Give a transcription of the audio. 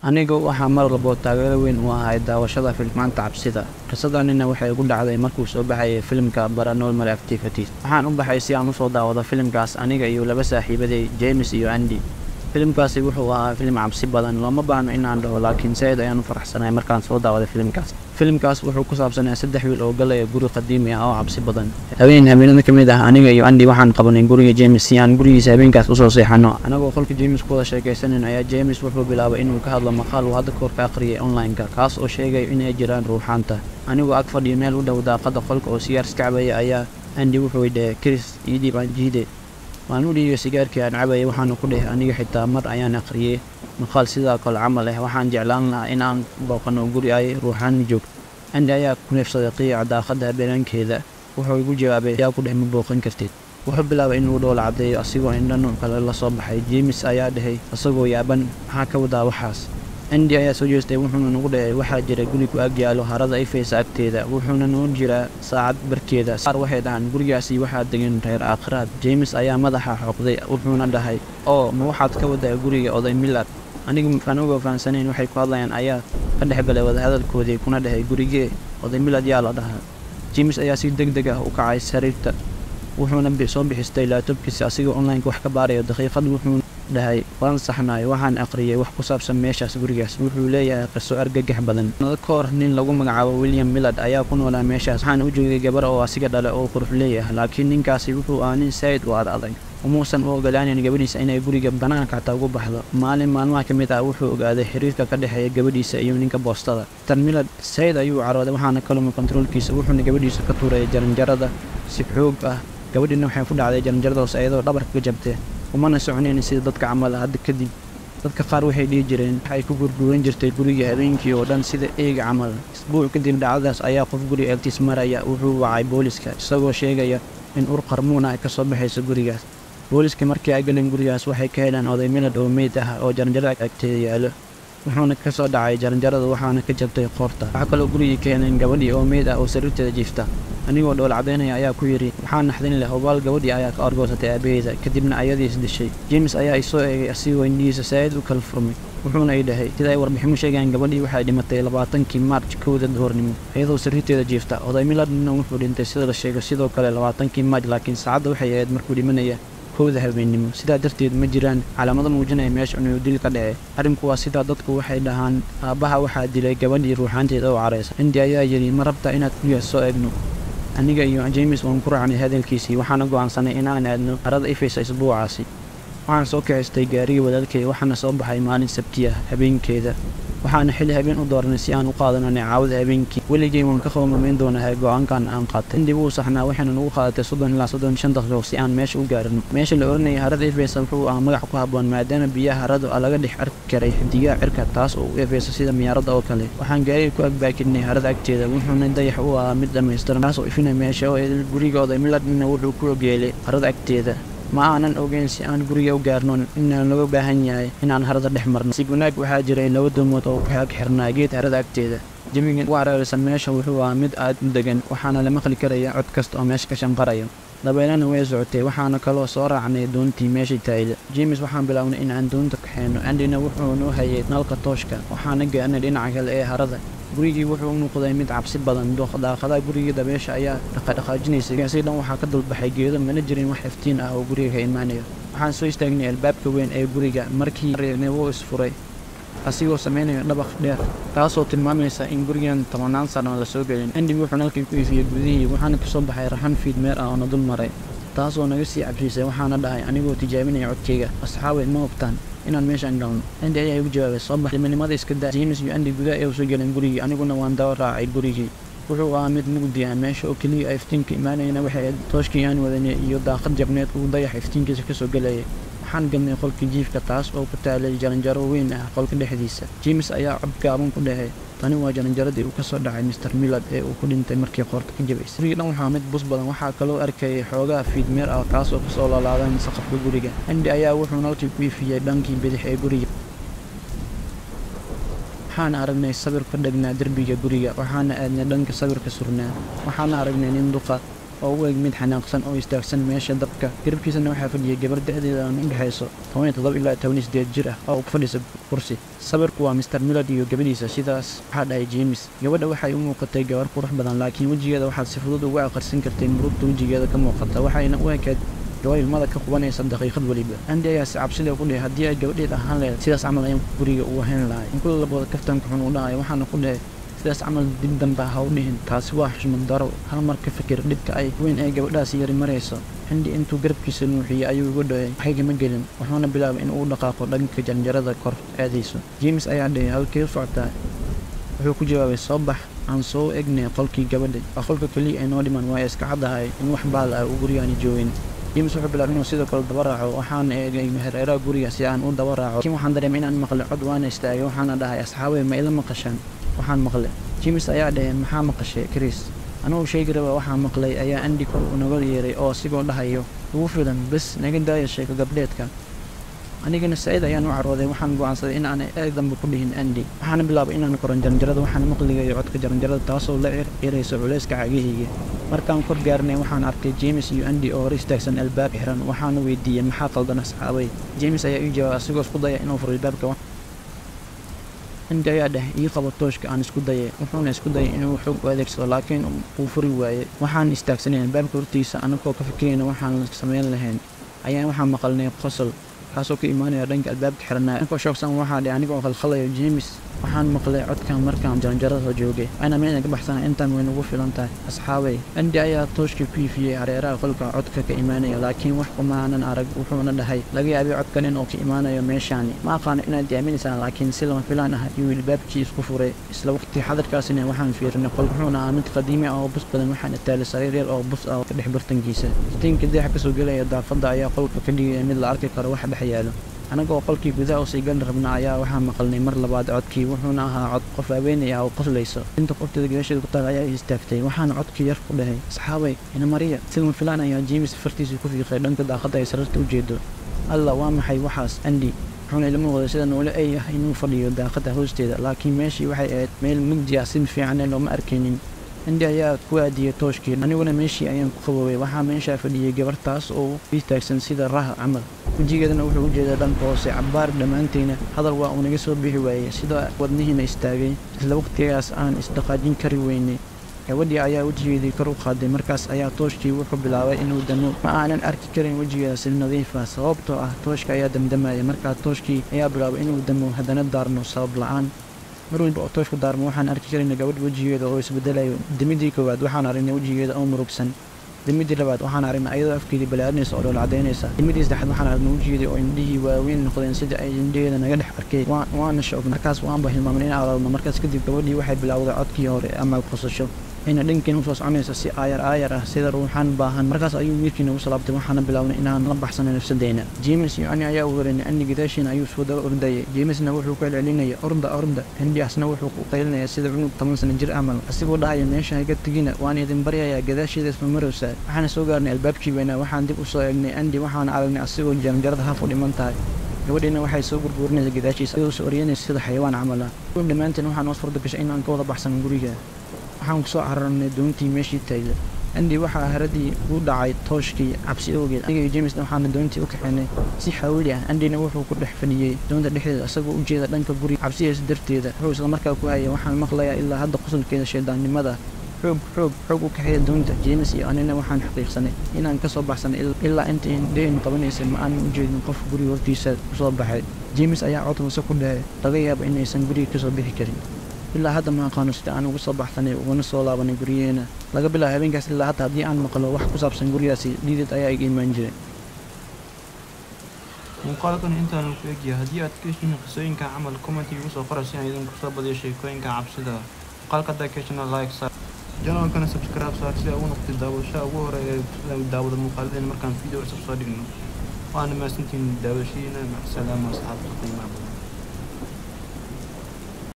anigu waxaa mar walba taageero weyn u ahay daawashada filmaanta cabsida. Qisadanina waxay ugu dhacday markuu soo baxay filmka Paranormal Activities. Waxaan u baxay si aan u soo daawado filmkaas aniga iyo laba saaxiibaday James iyo Andy. Filmkaasi wuxuu ahaa film cabsi badan, looma baahno inaan dhaho, laakiin sayid ayaan u faraxsanahay markaan soo daawaday filmkaas. Filmkaas wuxuu ku saabsanaa 3 wiil oo galaya guri qadiimi ah oo cabsi badan. Habeenada ka mid ah aniga iyo Andy waxaan qabanay guriga James si aan gurigiisa habeenkaas u soo seexano. Anagoo qolka James ku wada sheekaysanin ayaa James wuxuu bilaabay inuu ka hadlo maqaal uu hadda koor ka aqriyay online-ka, kaas oo sheegay inay jiraan ruuxaanta. Anigoo ag fadhiyo meel u dhow daaqada qolka oo sigaar iskacbaya ayaa Andy wuxuu yidhi, "Chris, ii dhiib aan jiide." waan u dhiibay sigaarkii aan cabayay, waxaana ku dhahay aniga xitaa mar ayaan aqriyay maqaal sidaa kale camal ah, waxaan jeclaan lahaa in aan booqano guri ay ruuxaan joogto. Andy ayaa ku neefsaday qiica daaqada habeenkeeda, wuxuu igu jawaabay, "yaa ku dhahay ma booqan kartid." Wuxuu bilaabay inuu dhoola cadeeyo asigoo indhano kale la soo baxay. James ayaa dhahay asagoo yaaban, "maxaa ka wadaa waxaas?" Andy ayaa soo jeestay, wuxuuna nagu dhahay waxaa jira guri ku ag yaalo harada ifaysa agteeda, wuxuuna noo jiraa saacad barkeeda. Qaar waxay dhahaan gurigaasi waxaa degan reer aakhiraad. James ayaa madaxa xoqday, wuxuuna dhahay, "oo ma waxaad ka wadaa guriga oday Miller?" Anigoo fahansanayn waxay ku hadlayaan ayaa ka dhex galay wadahadalkoodii, kuna dhahay, "gurigee oday Miller yaa la dhahaa." James ayaa si degdeg ah u kacay sariirta, wuxuuna soo bixistay laptopkiisa asigoo online-ka wax ka baarayo. daqiiqad wuxuu dhahay, "waan saxnaay, waxaan aqriyay wax ku saabsan meeshaas gurigaas. wuxuu leeyahay qiso argagax badan. Sanado ka hor nin lagu magacaabo William Millard ayaa ku noolaa meeshaas. waxaan u joogay gabar oo asiga dhale oo qurux leeyahay, laakiin ninkaasi wuxuu ahaa nin sayid u adag. umuusan u ogolaanin gabadhiisa inay guriga banaanka xataa ugu baxdo. maalin maalmaha ka mid ah wuxuu ogaaday xiriirka ka dhexeeya gabadhiisa iyo ninka boostada. Mr. Millard sayid ayuu carooday, waxaana ka lumay kontroolkiisa, wuxuuna gabadhiisa ka tuuray jaranjarada si xoog ah. gabadhiina waxay ku dhacday jaranjaradaas iyadoo dhabarka ka jabtay, umana soconayn sida dadka camal. hadda kadib dadka qaar waxay dhihi jireen waxay ku gurguuran jirtay guriga habeenkii oo dhan sida eega camal. isbuuc kadib dhacdadaas ayaa qof guri agtiis maraya wuxuu wacay booliska isagoo sheegaya in ur qarmuuna ay ka soo baxayso gurigaas. booliska markii ay galeen gurigaas waxay ka heleen oday Millard oo meyd ah oo jaranjarada agteeda yaalo, wuxuuna ka soo dhacay jaranjarada waxaana ka jabtay qoorta. waxaa kaloo gurigii ka heleen gabadhii oo meyd ah oo sariirteeda jiifta. anigoo dhoola cadeynaya ayaa ku yidhi, "waxaa naxdin leh, obaal gabadhii ayaa ka argoosatay aabaheeda, kadibna ayadii isdishay." James ayaa isoo eegay asigoo indhihiisa sayid u kala furmay, wuxuuna ii dhahay, "sida ay warbixinu sheegaan gabadhii waxay dhimatay 20kii Maarch 1 duhurnimo iyadoo sariirteeda jiifta. oday Millardna wuxuu dhintay sida la sheegay sidoo kale 20kii Maarch, laakiin saacadda waxay ahayd markuu dhimanaya 1 habeenimo. sidaa darteed ma jiraan calaamado muujinaya meesha inuu dil ka dhacay. arrinku waa sidaa dadku waxay dhahaan aabbaha waxaa dilay gabadhii ruuxaanteeda oo careysa." Andy ayaa yidhi, "ma rabtaa inaad guriga soo eegno?" aniga iyo James waan ku raacnay hadalkiisii, waxaana go'aansanay inaan aadno harada ifaysa isbuucaasi. waxaan soo kaxaystay gaariga walaalkay, waxaana soo baxay maalin Sabti ah habeenkeeda, waxaana xilli habeen u dooranay si aan u qaadano neecaawada habeenkii. weligay waan ka qowmamayn doonahay go'aankan aan qaatay. Andy wuu saxnaa, waxayna nagu qaadatay 30 ilaa 35 daqiiqo si aan meesha u gaarno. meesha la oranayay harada ifaysa wuxuu ahaa magac ku habboon maadaama biyaha harada laga dhex arki karay xidigaha cirka, taas oo u ifaysa sida miyaaradda oo kale. waxaan gaariga ku agbaakinay harada agteeda, wuxuuna dayax u ahaa mid dhammaystiran, taas oo ifinay meesha oo guriga oday Millardna wuxuu ku ogyeelay harada agteeda. ma aanan ogeyn si aan guriga u gaarno inaan looga baahan yahay inaan harada dhex marno. si wanaag waxaa jiray 2 doomood oo ku xirnaa geed harada agteeda. jawigan ugu hareeraysan meesha wuxuu ahaa mid aad u degan, waxaana la maqli karaya cod kasta oo meesha ka shanqarayo. dabeelana way socotay, waxaana kaloo soo raacnay doontii meesha taayda. James waxaan bilownay in aan doonta kaxeeno, Andyna wuxuu noo hayay nalka tooshka, waxaana gaarnay dhinaca kale ee harada. gurigii wuxuu u noqday mid cabsi badan. daaqadaha guriga dabeesha ayaa dhaqaajinaysay, si dhan waxaa ka dulbaxay geedo, mana jirin wax iftiin ah oo guriga ka imaanaya. waxaan soo istaagnay albaabka weyn ee guriga, markii reegnay wuu isfuray asigoo sameynaya dhabaq dheer, taasoo tilmaamaysa in gurigan 10 sano la soo gelin. Andy wuxuu nalkii ku ifiyay gudihii, waxaana kasoo baxay raxan fiidmeer ah oo na dul maray, taasoo naga sii cabsiisay. waxaana dhahay anigoo tijaabinaya codkayga, "asxaabay ma hubtaan inaan meeshaan galno?" Andy ayaa igu jawaabay, "soo bax, dhimanimada iska daa." James iyo Andy gudaha ay soo galeen gurigii, aniguna waan daba raacay gurigii. wuxuu ahaa mid mugdi ah, meesha oo keliya iftiinka imaanayna waxay ahayd tooshkii aan wadanay iyo daaqad jabneed uu dayax iftiinkiisa kasoo gelayay. waxaan galnay qolkii jiifka, taas oo ku taalay jaranjaro weyn ah qolka dhexdiisa. James ayaa cod gaaban ku dhahay, "tani waa jaranjaradii uu ka soo dhacay Mr. Millard ee uu ku dhintay markii qoorta ka jabaysay." guriga dhan waxaa mid bus badan, waxaa kaloo arkayay xoogaa fiidmeer ah taas oo kasoo laalaadan saqafka guriga. Andy ayaa wuxuu nalkii ku ifiyay dhankii bidix ee guriga. waxaan aragnay sawir ka dhagnaa derbiga guriga, waxaana aadnay dhanka sawirka surnaa. waxaana aragnay nin duqa oo u eg mid xanaaqsan oo istaagsan meesha dabka. Garabkiisana waxaa fadhiyay gabar da'deeda aan u dhexayso 17 ilaa 18 jir ah oo ku fadhisa kursi. Sawirku waa Mr. Miller iyo gabadhiisa, sidaas waxaa dhahay James. Gabadha waxay u muuqatay gabar qurux badan, laakiin wejigeeda waxaad si fudud uga akhrisan kartay murugta wejigeeda ka muuqata, waxayna u ekayd gabar ilmada ka qubanaysa daqiiqad waliba. Andy ayaa si cabsi leh ku dhahay haddii ay gabadheed ahaan lahayd sidaas camal ayaan guriga u ahaan lahay. In kula labada kaftanka xun u dhahay, waxaana ku dhahay sidaas camal dib dambe ha u dhihin, taasi waa xushmad daro. Hal mar ka fikir dhibka ay weyn ee gabadhaasi yari marayso. Andy intuu garabkiisa nuuxiyey ayuu uga dhahay waxayga ma gelin, wuxuuna bilaabay in uu dhaqaaqo dhanka janjarada kor aadayso. James ayaa dhahay halkee u socotaa? Wuxuu ku jawaabay soo bax, aan soo egnay qolkii gabadha. Waa qolka keliya ay noo dhiman, waa iska caddahay in wax baal ah uu gurigaani joogin. James wuxuu bilaabay inuu sidoo kale daba raaco, waxaana eegay hareeraha guriga si aan u daba raaco. Laakiin waxaan dareemay inaan maqlay cod, waana istaagay, waxaana dhahay asxaabey ma ila maqashaan? Waxaan maqlay. James ayaa dhahay maxaa maqashay Chris? Anuu sheegi raba waxaan maqlay ayaa Andy kor naga yeeray oo sigoo dhahayo ugu filan bas naga daaya sheeko gabdheedka. Anigana Said ayaan u carooday, waxaan go'aansaday in aan eeg dambe ku dhihin Andy. Waxaana bilaabay inaan koran janjarada, waxaana maqligay codka janjarada taasoo la ciraysa culayska cagahayga. Markaan kor gaarnay waxaan arkay James iyo Andy oo hor istaagsan albaab xiran, waxaana weydiiyey maxaa qaldan asxaabay. James ayaa ii jawaabay asigoo isku daya inuu furo albaabka. Andy ayaa dhahay ii qabo tooshka aan isku dayay, wuxuuna isku dayay inuu xoog u adeegsado laakiin uu furi waayey. Waxaan istaagsanay albaabka hortiisa anagoo ka fikirayna waxaan samayn lahayn. Waxaan maqalnay qosol kaasoo ka imaanaya dhanka albaabka xiranaa. Inkoo shoogsan waxaa dhahay anigoo khalkhalayo James. Waxaan maqlay codkan markaan janjarada joogay, ayna meena ka baxsanaa intaan way nagu filan tahay asxaabay. Andy ayaa tooshka ku ifiyey hareeraha qolka codka ka imaanaya, laakiin wax kuma aanan arag. Wuxuuna dhahay laga yaabay codkan inuu ka imaanayo meeshaani. Ma aqaan inaad aaminaysaan, laakiin si lama filaan ah ayuu albaabkii isku furay. Isla waqti xadarkaasina waxaan fiirnay qolka, wuxuuna ahaa mid qadiimi ah oo bus badan, waxaana taalay sariir yar oo bus ah ka dhex bartankiisa. Iftiinka dayaxa kasoo gelaya daaqadda ayaa qolka ka dhigaya mid la arki karo wax dhex yaalo. anagoo qolkii gudaha usii gali rabna ayaa waxaa maqalnay mar labaad codkii, wuxuuna ahaa cod qof haweenay ah oo qoslayso. inta qofteeda gadaasheeda ku taal ayaa istaagtay, waxaana codkii yar ku dhahay asxaabay ina mariya. silma filaan ayaa James fartiisa ku fiiqay dhanka daaqadda ay sararta u jeedo. alla waa maxay waxaas Andy? wuxuuna ila muuqday sida noole ay ah inuu fadhiyo daaqadda hoosteeda, laakiin meeshii waxay ahayd meel mugdi ah, si fiican looma arkaynin. Andy ayaa ku aadiyay tooshkii, aniguna meeshii ayaan ku qaboobay. waxaa meeshaa fadhiyay gabartaas oo istaagsan sida raha camal, wejigeedana wuxuu u jeedaa dhanka hoose. cabbaar dhammaantayna hadal waa uu naga soo bixi waayey, sida wadnihiina istaagay. isla waqtigaas aan isdhaqaajin kari weynay. gabadhii ayaa wejigeedii kor u qaaday, markaas ayaa tooshkii wuxuu bilaabay inuu damo. ma aanan arki karin wejigeeda si nadiif ah sababtoo ah tooshka ayaa damdamaya. markaa tooshkii ayaa bilaabay inuu damo, haddana daarno sabab la'aan. mar walba oo tooshku daarmo waxaan arki karayna gabadh wejigeeda oo isbedelayo. damidii koowaad waxaan aragnay wejigeeda oo murugsan. damidii labaad waxaan aragnay ayadoo afkeedii balaarinaysa oo dhoola cadaynaysa. damidii saddexaad waxaan aragnay wejigeedii oo indhihii waaweyn noqdeen sida ay indhaheeda naga dhex arkeen. waana shoogna, markaas waanba hilmaamay in aadno. markaas kadib gabadhii waxay bilowday codkii hore ama qosasho, ayna dhankeena usoo soconaysa si aayar ah sida ruuxaan baahan. markaas ayuu wiilkiina u salaabtay, waxaana bilaabnay inaan la baxsano nafsadeena. James iyo Andy ayaa wareynay. Andy gadaashiina ayuu soo daba ordayay, Jamesna wuxuu ku celcelinaya orda. Andy asna wuxuu ku qaylinaya sida cunug 10 sano jir amal, asigoo dhahaya meesha haga tegina, waan idin baryayaa gadaasheeda isma maraysaa. waxaana soo gaarnay albaabkii weynaa, waxaan dib u soo eegnay Andy, waxaana aragnay asigoo janjarada haaf u dhiman tahay. gabadhiina waxay soo gurguurinaysa gadaashiisa iyadoo soo oryanaysa sida xayawaan camal ah. dhammaanteen waxaa noo suurta gashay inaan ka wada baxsano guriga. waxaan kusoo cararnay doontii meeshii taagla. Andy waxaa haradii u dhacay tooshkii cabsi awgeed. aniga iyo Jamesna waxaana doontii u kaxaynay si xawli ah. Andyna wuxuu ku dhex fadhiyey doonta dhexdeeda isagoo u jeeda dhanka guriga cabsidiisa darteeda. wuxuu isla markaa ku hayay waxaan maqlayaa ilaa hadda qosolkeeda shaydaannimada. xoog u kaxeeya doonta. James iyo anina waxaan xaqiiqsanay inaan kasoo baxsanay ilaa inta indhahaynu qabanaysay ma aanan u jeedin qof guriga hortiisa kusoo baxay. James ayaa cod hoose ku dhahay laga yaabo inaysan guriga kasoo bixi karin. ilaa hadda ma aqaano sida aan uga soo baxsanay ugana soo laabanay guryaheena. laga bilaabo habeenkaas ilaa hadda haddii aan maqlo wax ku saabsan gurigaasi dhiidid ayaa iga imaan jiray. muuqaalkan intaan ku egyahay. haddii aad ka heshiin qisooyinka camal comment igu soo qora si aan idinku soo badiyo sheekooyinka cabsida. muuqaalka haddaa ka heshina like saar, janaalkana subscribe saar si aad u noqotid daawashaha ugu hore ee daawada muuqaaladeena markaan video cusub soo dhigno. waana mahadsantihiin daawashadiina. macsalaama asxaabta qiimaha badan.